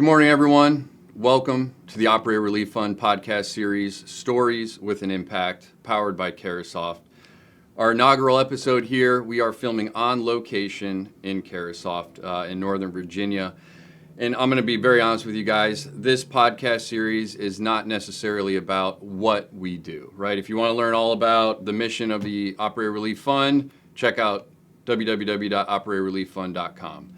Good morning, everyone. Welcome to the Operator Relief Fund podcast series, Stories with an Impact, powered by Carahsoft. Our inaugural episode here, we are filming on location in Carahsoft in Northern Virginia. And I'm going to be very honest with you guys, this podcast series is not necessarily about what we do, right? If you want to learn all about the mission of the Operator Relief Fund, check out www.operatorrelieffund.com.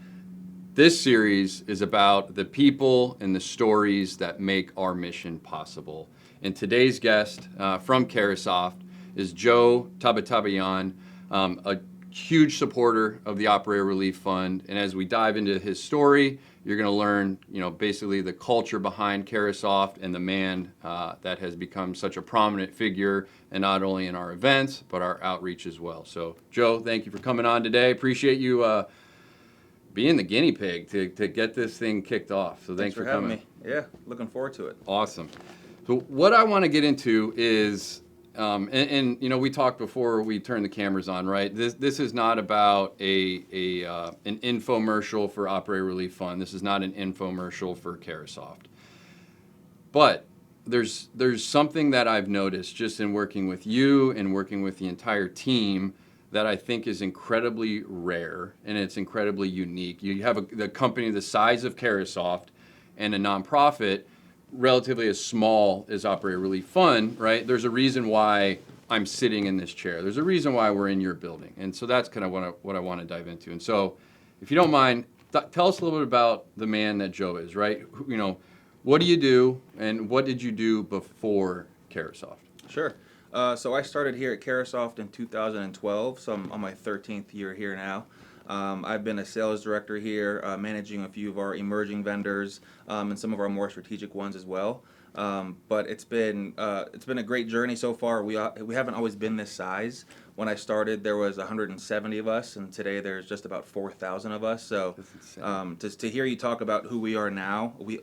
This series is about the people and the stories that make our mission possible. And today's guest from Carahsoft is Joe Tabatabayan, a huge supporter of the Operator Relief Fund. And as we dive into his story, you're going to learn, basically the culture behind Carahsoft and the man that has become such a prominent figure, and not only in our events, but our outreach as well. So, Joe, thank you for coming on today. Appreciate you being the guinea pig to get this thing kicked off. So thanks for having coming. me. Yeah, looking forward to it. Awesome. So what I want to get into is, and we talked before we turned the cameras on, right? This is not about an infomercial for Operator Relief Fund. This is not an infomercial for Carahsoft. But there's something that I've noticed just in working with you and working with the entire team that I think is incredibly rare and it's incredibly unique. You have the company the size of Carahsoft and a nonprofit relatively as small as Operator Relief Fund, right? There's a reason why I'm sitting in this chair. There's a reason why we're in your building. And so that's kind of what I want to dive into. And so if you don't mind, tell us a little bit about the man that Joe is, right? What do you do and what did you do before Carahsoft? Sure. So I started here at Carahsoft in 2012, so I'm on my 13th year here now. I've been a sales director here, managing a few of our emerging vendors and some of our more strategic ones as well. But it's been a great journey so far. We haven't always been this size. When I started, there was 170 of us, and today there's just about 4,000 of us. So just to hear you talk about who we are now, we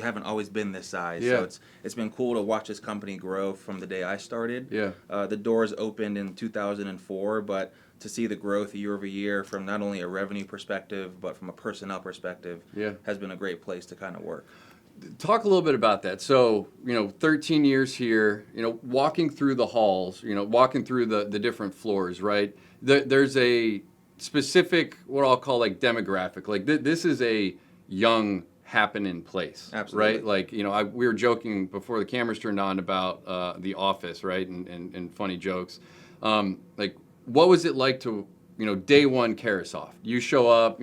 haven't always been this size. Yeah. So it's been cool to watch this company grow from the day I started. Yeah. The doors opened in 2004, but to see the growth year over year from not only a revenue perspective, but from a personnel perspective, has been a great place to kind of work. Talk a little bit about that. So, 13 years here, walking through the halls, walking through the different floors, right? There's a specific, what I'll call like demographic. Like this is a young happening place. Absolutely. Right? Like, we were joking before the cameras turned on about The Office, right? And funny jokes. Like, what was it like to, day one Carahsoft? You show up,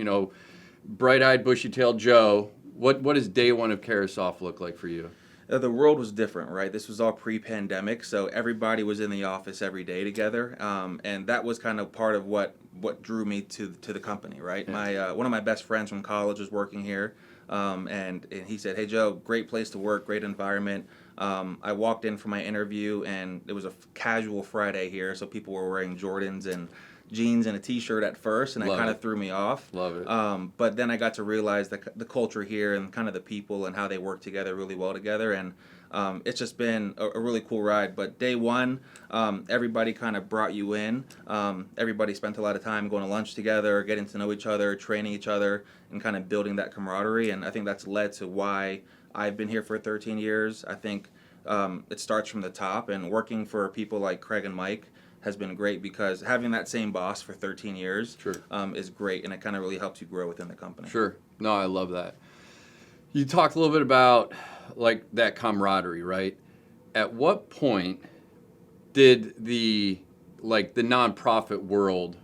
bright-eyed, bushy-tailed Joe. What does day one of Carahsoft look like for you? The world was different, right? This was all pre-pandemic, so everybody was in the office every day together, and that was kind of part of what drew me to the company, right? Yeah. One of my best friends from college was working here, and he said, "Hey Joe, great place to work, great environment." I walked in for my interview, and it was a casual Friday here, so people were wearing Jordans and jeans and a t-shirt at first, and that kind of threw me off. Love it. But then I got to realize the culture here and kind of the people and how they work together really well together, and it's just been a really cool ride. But day one, everybody kind of brought you in. Everybody spent a lot of time going to lunch together, getting to know each other, training each other, and kind of building that camaraderie, and I think that's led to why I've been here for 13 years. I think it starts from the top, and working for people like Craig and Mike has been great because having that same boss for 13 years is great, and it kind of really helps you grow within the company. Sure. No, I love that. You talked a little bit about like that camaraderie, right? At what point did the nonprofit world,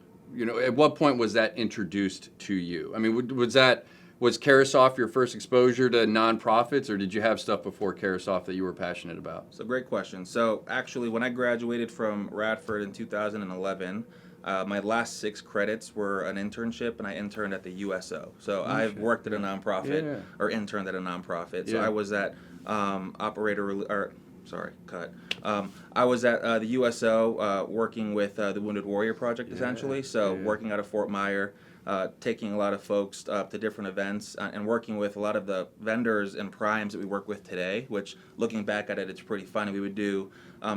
at what point was that introduced to you? I mean, was Carahsoft your first exposure to nonprofits, or did you have stuff before Carahsoft that you were passionate about? So great question. So actually, when I graduated from Radford in 2011, my last 6 credits were an internship, and I interned at the USO. So I've worked at a nonprofit or interned at a nonprofit. So I was at I was at the USO working with the Wounded Warrior Project, essentially. So working out of Fort Myer. Taking a lot of folks to different events and working with a lot of the vendors and primes that we work with today, which looking back at it, it's pretty funny. We would do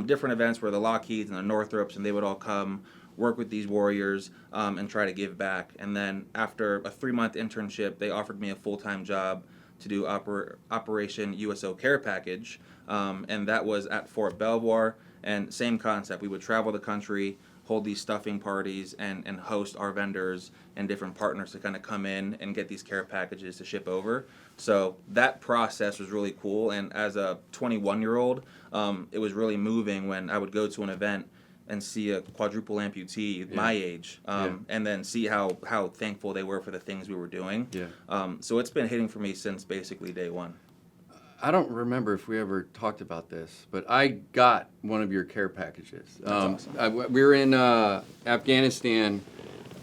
different events where the Lockheeds and the Northrops, and they would all come work with these warriors and try to give back. And then after a 3-month internship, they offered me a full-time job to do Operation USO Care Package, and that was at Fort Belvoir. And same concept, we would travel the country, hold these stuffing parties, and host our vendors and different partners to kind of come in and get these care packages to ship over. So that process was really cool. And as a 21-year-old, it was really moving when I would go to an event and see a quadruple amputee my age, and then see how thankful they were for the things we were doing. So it's been hitting for me since basically day one. I don't remember if we ever talked about this, but I got one of your care packages. That's awesome. We were in Afghanistan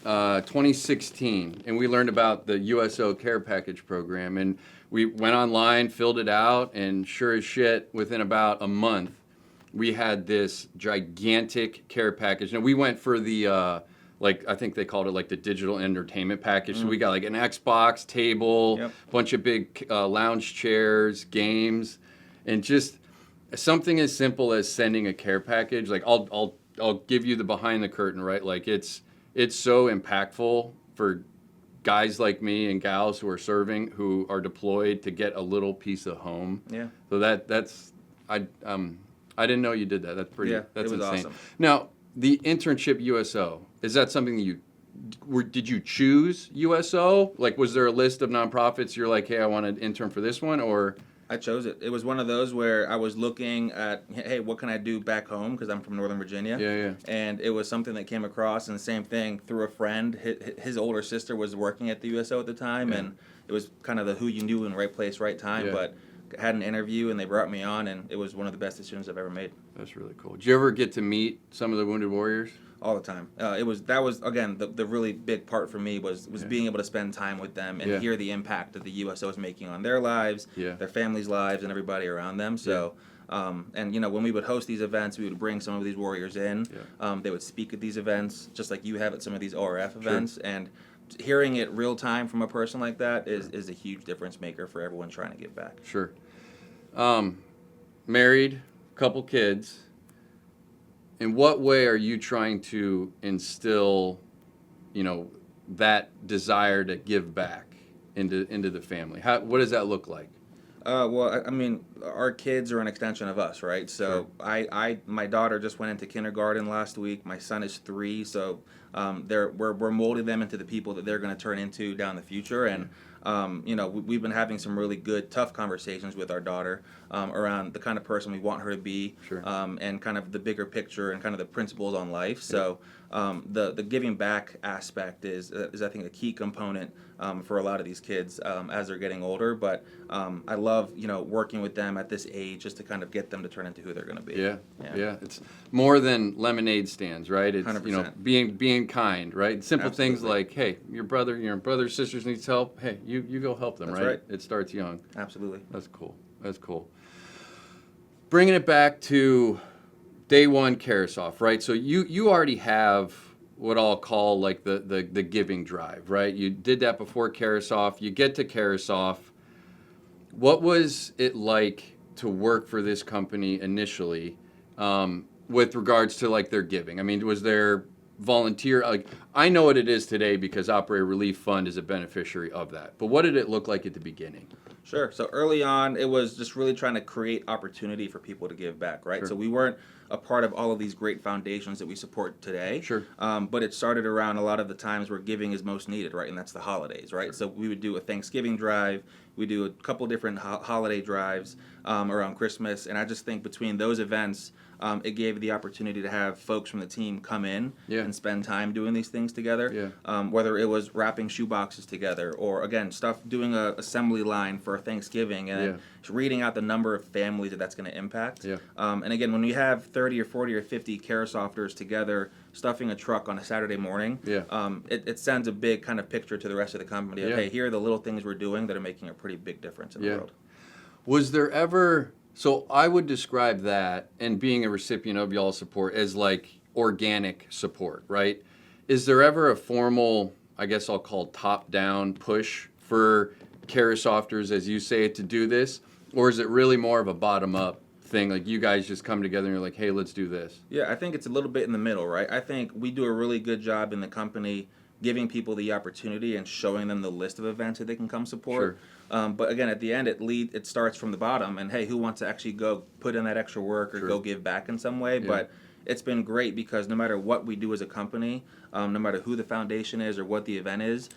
2016, and we learned about the USO Care Package program, and we went online, filled it out, and sure as shit, within about a month, we had this gigantic care package. Now, we went for the I think they called it like the digital entertainment package. So we got like an Xbox table, bunch of big lounge chairs, games, and just something as simple as sending a care package. Like I'll give you the behind the curtain, right? Like it's so impactful for guys like me and gals who are serving, who are deployed, to get a little piece of home. Yeah. So that's I didn't know you did that. That's pretty. That's it was insane. awesome. Now, the internship USO, is that something that did you choose USO? Like, was there a list of nonprofits you're like, hey, I want an intern for this one, or? I chose it. It was one of those where I was looking at, hey, what can I do back home? Because I'm from Northern Virginia. And it was something that came across, and same thing through a friend. His older sister was working at the USO at the time, and it was kind of the who you knew in right place, right time. But had an interview, and they brought me on, and it was one of the best decisions I've ever made. That's really cool. Did you ever get to meet some of the wounded warriors? All the time. That was again the really big part for me was being able to spend time with them and hear the impact that the USO is making on their lives, their families' lives, and everybody around them. So, and when we would host these events, we would bring some of these warriors in. They would speak at these events, just like you have at some of these ORF events, and hearing it real time from a person like that is a huge difference maker for everyone trying to give back. Sure. Married, couple kids. In what way are you trying to instill, that desire to give back into the family? What does that look like? Well, I mean, our kids are an extension of us, right? So my daughter just went into kindergarten last week. My son is 3, so we're molding them into the people that they're going to turn into down the future. And we've been having some really good, tough conversations with our daughter around the kind of person we want her to be, and kind of the bigger picture and kind of the principles on life. So the giving back aspect is I think a key component for a lot of these kids as they're getting older. But I love working with them at this age just to kind of get them to turn into who they're going to be. Yeah. It's more than lemonade stands, right? It's 100%. Being kind, right? Simple Absolutely. things like, hey, your brothers, sisters needs help. Hey, you go help them. That's right. It starts young. Absolutely. That's cool. Bringing it back to day one Carahsoft, right? So you already have what I'll call like the giving drive, right? You did that before Carahsoft. You get to Carahsoft. What was it like to work for this company initially, with regards to like their giving? I mean, was there volunteer? Like, I know what it is today because Operator Relief Fund is a beneficiary of that. But what did it look like at the beginning? Sure. So early on, it was just really trying to create opportunity for people to give back, right? So we weren't a part of all of these great foundations that we support today. But it started around a lot of the times where giving is most needed, right? And that's the holidays, right? So we would do a Thanksgiving drive. We do a couple different holiday drives around Christmas. And I just think between those events, it gave the opportunity to have folks from the team come in and spend time doing these things together. Whether it was wrapping shoeboxes together or, again, doing a assembly line for Thanksgiving and reading out the number of families that's going to impact. And again, when we have 30 or 40 or 50 Carasofters together stuffing a truck on a Saturday morning, it sends a big kind of picture to the rest of the company of, hey, here are the little things we're doing that are making a pretty big difference in the world. Was there ever... So I would describe that and being a recipient of y'all's support as like organic support, right? Is there ever a formal, I guess I'll call top-down push for Carasofters, as you say it, to do this? Or is it really more of a bottom-up thing? Like you guys just come together and you're like, hey, let's do this. Yeah, I think it's a little bit in the middle, right? I think we do a really good job in the company giving people the opportunity and showing them the list of events that they can come support. But again, at the end, it starts from the bottom, and hey, who wants to actually go put in that extra work or go give back in some way? Yeah. But it's been great because no matter what we do as a company, no matter who the foundation is or what the event is,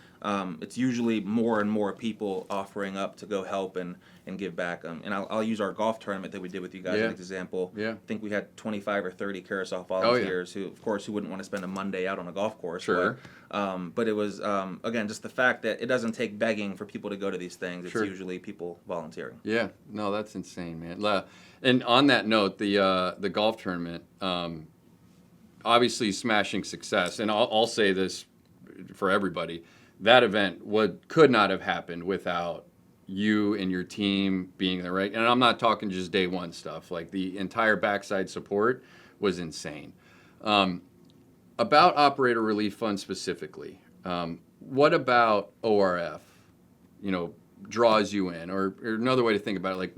it's usually more and more people offering up to go help and give back. And I'll use our golf tournament that we did with you guys as an example. Yeah. I think we had 25 or 30 Carahsoft volunteers who, of course, who wouldn't want to spend a Monday out on a golf course. Sure. But it was, again, just the fact that it doesn't take begging for people to go to these things. It's usually people volunteering. Yeah. No, that's insane, man. And on that note, the golf tournament, obviously smashing success. And I'll say this for everybody. That event could not have happened without you and your team being there, right? And I'm not talking just day one stuff. Like the entire backside support was insane. About Operator Relief Fund specifically, what about ORF, draws you in? Or another way to think about it, like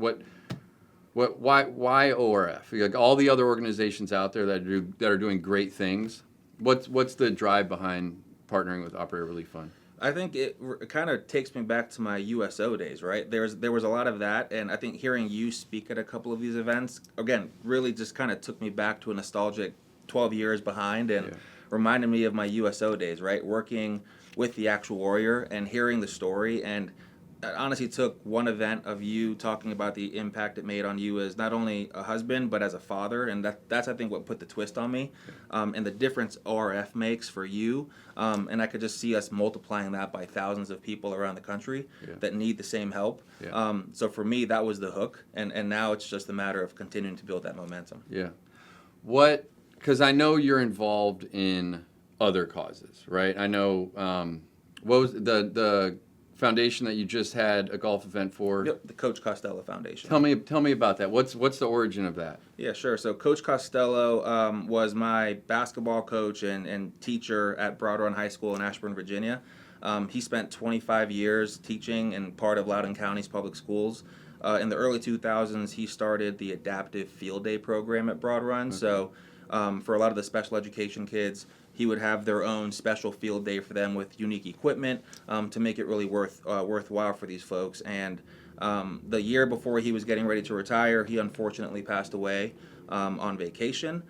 why ORF? Like all the other organizations out there that are doing great things, what's the drive behind partnering with Operator Relief Fund? I think it kind of takes me back to my USO days, right? There was a lot of that, and I think hearing you speak at a couple of these events, again, really just kind of took me back to a nostalgic 12 years behind and reminded me of my USO days, right? Working with the actual warrior and hearing the story. And it honestly took one event of you talking about the impact it made on you as not only a husband, but as a father. And that's I think, what put the twist on me, and the difference ORF makes for you. And I could just see us multiplying that by thousands of people around the country that need the same help. So for me, that was the hook. And now it's just a matter of continuing to build that momentum. Yeah. Because I know you're involved in other causes, right? I know, what was the foundation that you just had a golf event for? Yep, the Coach Costello Foundation. Tell me about that. What's the origin of that? Yeah, sure. So Coach Costello was my basketball coach and teacher at Broad Run High School in Ashburn, Virginia. He spent 25 years teaching in part of Loudoun County's public schools. In the early 2000s, he started the Adaptive Field Day program at Broad Run. Okay. So for a lot of the special education kids, he would have their own special field day for them with unique equipment to make it really worthwhile for these folks. And the year before he was getting ready to retire, he unfortunately passed away on vacation.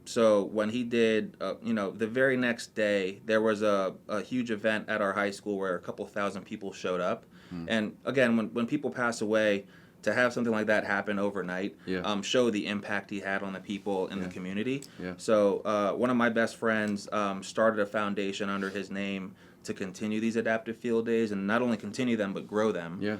So when he did, the very next day, there was a huge event at our high school where a couple thousand people showed up. And again, when people pass away, to have something like that happen overnight, show the impact he had on the people in the community. So one of my best friends started a foundation under his name to continue these adaptive field days, and not only continue them, but grow them.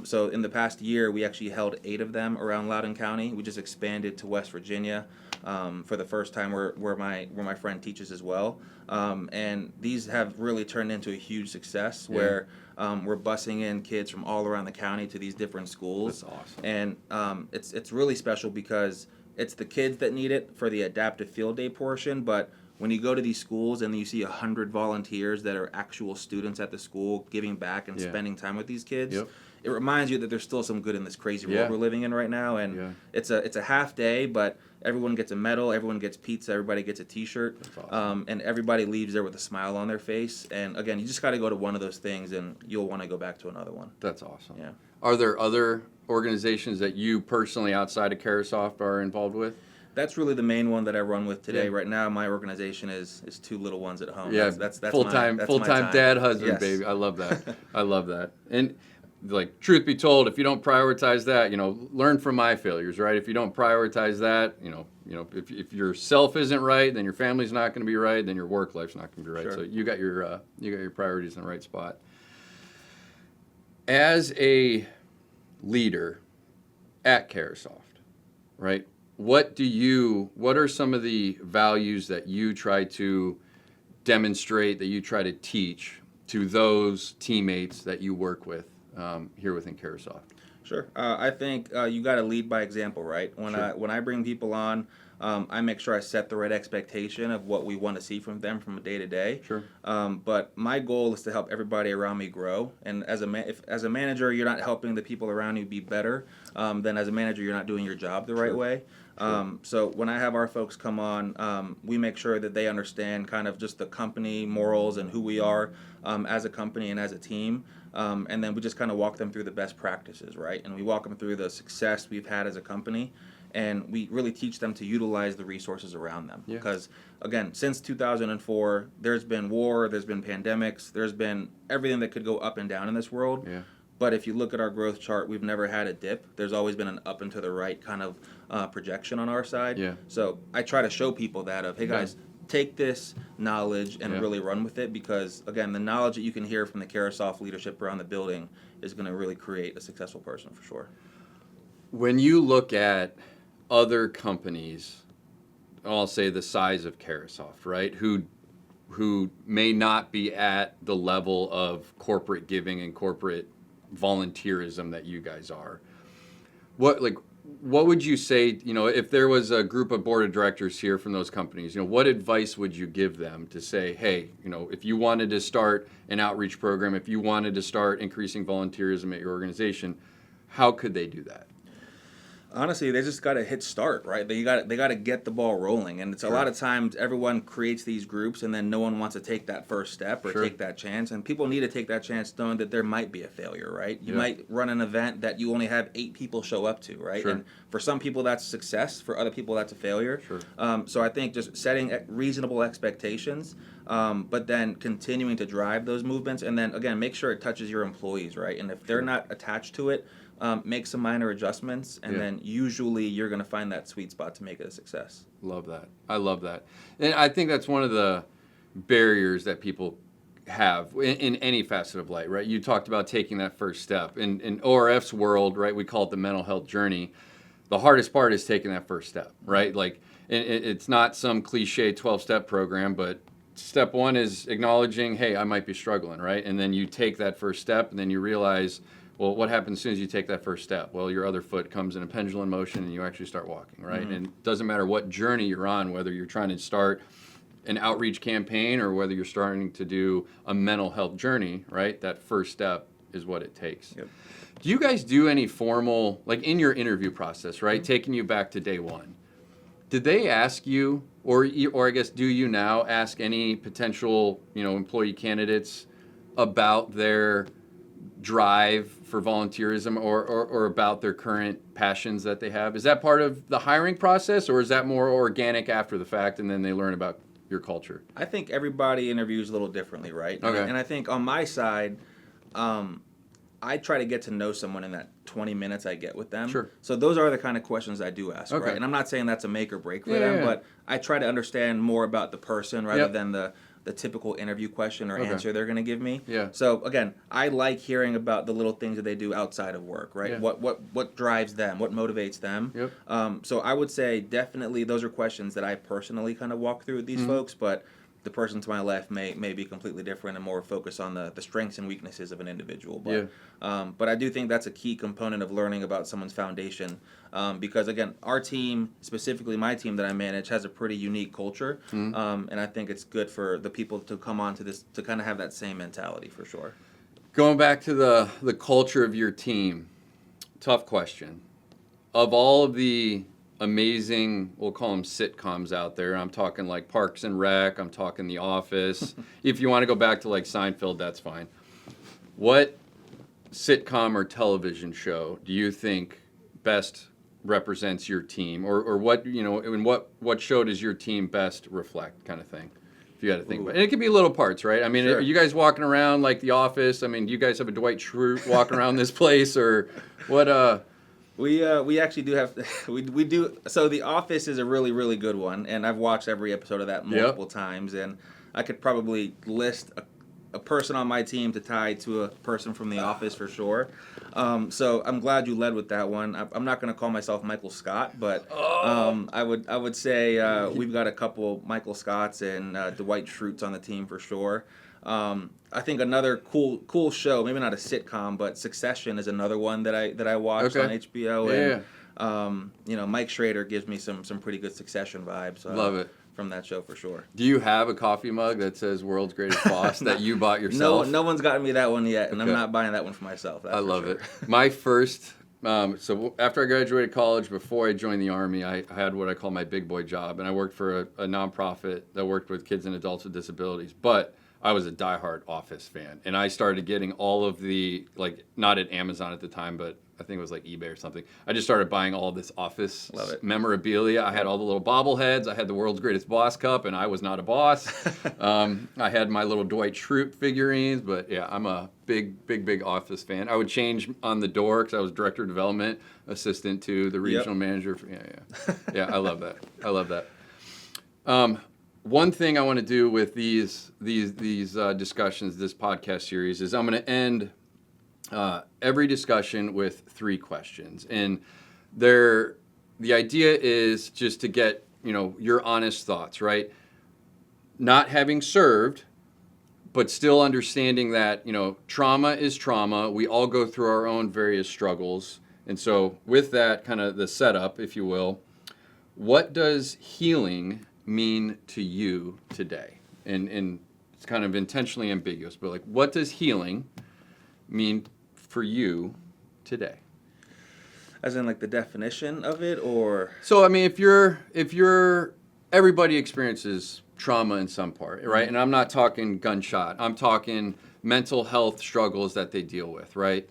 So in the past year, we actually held 8 of them around Loudoun County. We just expanded to West Virginia for the first time where my friend teaches as well. And these have really turned into a huge success where we're busing in kids from all around the county to these different schools. That's awesome. And it's really special because it's the kids that need it for the adaptive field day portion, but when you go to these schools and you see 100 volunteers that are actual students at the school giving back and spending time with these kids, it reminds you that there's still some good in this crazy world we're living in right now. And it's a half day, but everyone gets a medal, everyone gets pizza, everybody gets a T-shirt, awesome. And everybody leaves there with a smile on their face. And again, you just got to go to one of those things, and you'll want to go back to another one. That's awesome. Yeah. Are there other organizations that you personally outside of Carahsoft are involved with? That's really the main one that I run with today. Right now, my organization is 2 little ones at home. Yeah, that's full-time dad, husband, baby. I love that. I love that. And like, truth be told, if you don't prioritize that, learn from my failures, right? If you don't prioritize that, if yourself isn't right, then your family's not going to be right, then your work life's not going to be right. Sure. So you got your priorities in the right spot. As a leader at Carahsoft, right? What are some of the values that you try to demonstrate, that you try to teach to those teammates that you work with here within Carahsoft? Sure. I think you got to lead by example, right? When I bring people on, I make sure I set the right expectation of what we want to see from them from a day to day. Sure. But my goal is to help everybody around me grow. And if as a manager you're not helping the people around you be better, then as a manager you're not doing your job the right way. So when I have our folks come on, we make sure that they understand kind of just the company morals and who we are as a company and as a team. And then we just kind of walk them through the best practices, right? And we walk them through the success we've had as a company. And we really teach them to utilize the resources around them. Yeah. Because, again, since 2004, there's been war, there's been pandemics, there's been everything that could go up and down in this world. Yeah. But if you look at our growth chart, we've never had a dip. There's always been an up and to the right kind of projection on our side. Yeah. So I try to show people that of, hey, guys, take this knowledge and really run with it because, again, the knowledge that you can hear from the Carahsoft leadership around the building is going to really create a successful person for sure. When you look at other companies, I'll say the size of Carahsoft, right, who may not be at the level of corporate giving and corporate volunteerism that you guys are, what would you say, if there was a group of board of directors here from those companies, what advice would you give them to say, hey, if you wanted to start an outreach program, if you wanted to start increasing volunteerism at your organization, how could they do that? Honestly, they just got to hit start, right? They got to get the ball rolling, and it's a lot of times everyone creates these groups, and then no one wants to take that first step or take that chance. And people need to take that chance, knowing that there might be a failure, right? You might run an event that you only have 8 people show up to, right? And for some people that's success, for other people that's a failure. So I think just setting reasonable expectations, but then continuing to drive those movements, and then again make sure it touches your employees, right? And if they're not attached to it, make some minor adjustments, and then usually you're going to find that sweet spot to make it a success. Love that. I love that. And I think that's one of the barriers that people have in any facet of life, right? You talked about taking that first step. In ORF's world, right, we call it the mental health journey. The hardest part is taking that first step, right? Like, it's not some cliche 12-step program, but step one is acknowledging, hey, I might be struggling, right? And then you take that first step, and then you realize, well, what happens as soon as you take that first step? Well, your other foot comes in a pendulum motion and you actually start walking, right? And it doesn't matter what journey you're on, whether you're trying to start an outreach campaign or whether you're starting to do a mental health journey, right? That first step is what it takes. Do you guys do any formal, like in your interview process, right? Taking you back to day one, did they ask you, or I guess do you now ask any potential, employee candidates about their drive for volunteerism or about their current passions that they have? Is that part of the hiring process, or is that more organic after the fact and then they learn about your culture? I think everybody interviews a little differently, right? Okay. And I think on my side, I try to get to know someone in that 20 minutes I get with them. Sure. So those are the kind of questions I do ask, right? And I'm not saying that's a make or break for them, but I try to understand more about the person rather than the typical interview question or answer they're going to give me. So again, I like hearing about the little things that they do outside of work, right? What drives them, what motivates them. So I would say definitely those are questions that I personally kind of walk through with these folks, but the person to my left may be completely different and more focused on the strengths and weaknesses of an individual. But I do think that's a key component of learning about someone's foundation, because again, our team, specifically my team that I manage, has a pretty unique culture, and I think it's good for the people to come onto this to kind of have that same mentality for sure. Going back to the culture of your team, tough question. Of all of the amazing, we'll call them sitcoms out there, I'm talking like Parks and Rec, I'm talking The Office. If you want to go back to like Seinfeld, that's fine. What sitcom or television show do you think best represents your team, or what, and what show does your team best reflect, kind of thing? If you got to think about it. And it could be little parts, right? I mean, are you guys walking around like The Office? I mean, do you guys have a Dwight Schrute walking around this place, or what? We actually do have we do. So The Office is a really, really good one, and I've watched every episode of that multiple times, and I could probably list a person on my team to tie to a person from The Office for sure. So I'm glad you led with that one. I'm not going to call myself Michael Scott, but I would say we've got a couple Michael Scotts and Dwight Schrutes on the team for sure. I think another cool show, maybe not a sitcom, but Succession is another one that I watched on HBO. Yeah. And Mike Schrader gives me some pretty good Succession vibes. Love it. From that show for sure. Do you have a coffee mug that says "World's Greatest Boss" that you bought yourself? No one's gotten me that one yet, and I'm not buying that one for myself. I love it. My first. So after I graduated college, before I joined the Army, I had what I call my big boy job, and I worked for a nonprofit that worked with kids and adults with disabilities. But I was a diehard Office fan, and I started getting all of the, like, not at Amazon at the time, but I think it was like eBay or something. I just started buying all this Office memorabilia. I had all the little bobbleheads. I had the World's Greatest Boss cup, and I was not a boss. I had my little Dwight Schrute figurines, but yeah, I'm a big Office fan. I would change on the door because I was director of development, assistant to the regional manager. Yeah, I love that. I love that. One thing I want to do with these discussions, this podcast series, is I'm going to end every discussion with 3 questions, and the idea is just to get your honest thoughts, right? Not having served, but still understanding that trauma is trauma. We all go through our own various struggles, and so with that kind of the setup, if you will, what does healing mean to you today? And it's kind of intentionally ambiguous, but like, what does healing mean for you today? As in, like, the definition of it, or? So I mean, if you're everybody experiences trauma in some part, right? And I'm not talking gunshot. I'm talking mental health struggles that they deal with, right?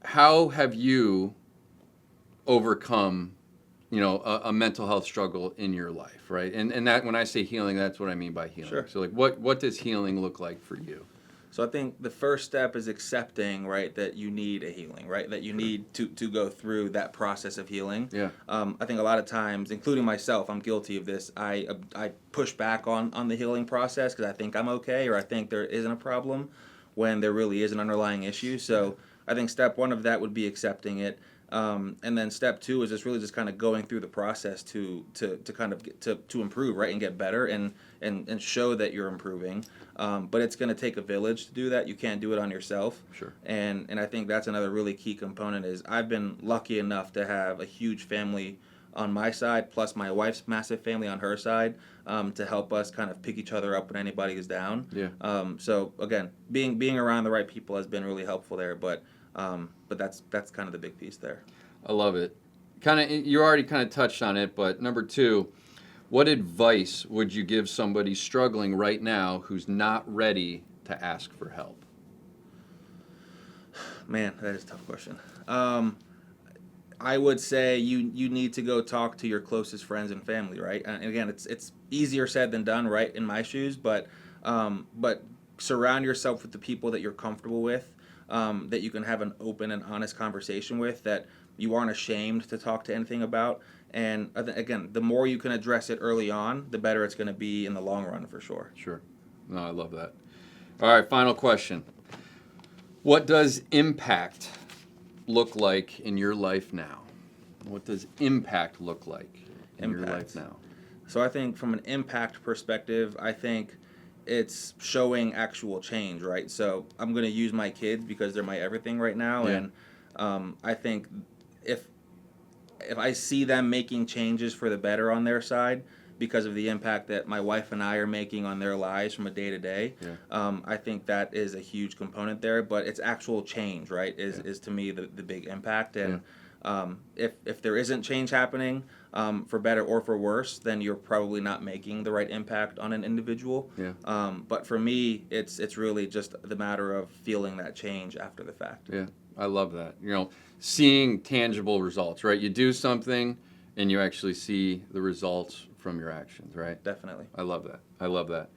How have you overcome a mental health struggle in your life, right? And that, when I say healing, that's what I mean by healing. Sure. So like, what does healing look like for you? So I think the first step is accepting, right, that you need a healing, right, that you need to go through that process of healing. Yeah. I think a lot of times, including myself, I'm guilty of this. I push back on the healing process because I think I'm okay, or I think there isn't a problem when there really is an underlying issue. So I think step 1 of that would be accepting it. And then step 2 is just really just kind of going through the process to kind of get to improve, right, and get better and show that you're improving. But it's going to take a village to do that. You can't do it on yourself. Sure. And I think that's another really key component is I've been lucky enough to have a huge family on my side, plus my wife's massive family on her side, to help us kind of pick each other up when anybody is down. Yeah. So again, being around the right people has been really helpful there. But that's kind of the big piece there. I love it. You already kind of touched on it, but number 2, what advice would you give somebody struggling right now who's not ready to ask for help? Man, that is a tough question. I would say you need to go talk to your closest friends and family, right? And again, it's easier said than done, right, in my shoes, but surround yourself with the people that you're comfortable with, that you can have an open and honest conversation with, that you aren't ashamed to talk to anything about. And again, the more you can address it early on, the better it's going to be in the long run, for sure. Sure. No, I love that. All right, final question. What does impact look like in your life now? What does impact look like in your life now? So I think from an impact perspective, I think it's showing actual change, right? So I'm going to use my kids because they're my everything right now. Yeah. And I think if I see them making changes for the better on their side because of the impact that my wife and I are making on their lives from a day to day, I think that is a huge component there. But it's actual change, right, is to me the big impact. And if there isn't change happening, for better or for worse, then you're probably not making the right impact on an individual. Yeah. But for me, it's really just the matter of feeling that change after the fact. Yeah, I love that. Seeing tangible results, right? You do something and you actually see the results from your actions, right? Definitely. I love that. I love that.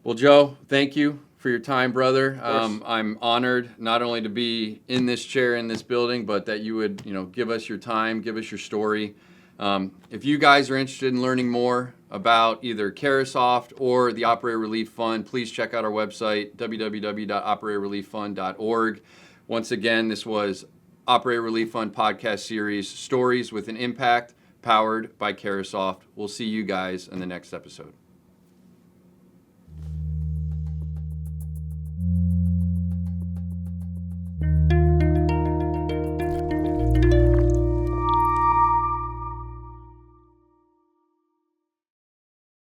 Well, Joe, thank you for your time, brother. I'm honored not only to be in this chair in this building, but that you would, give us your time, give us your story. If you guys are interested in learning more about either Carahsoft or the Operator Relief Fund, please check out our website, www.operatorrelieffund.org. Once again, this was Operator Relief Fund podcast series, Stories with an Impact, powered by Carahsoft. We'll see you guys in the next episode.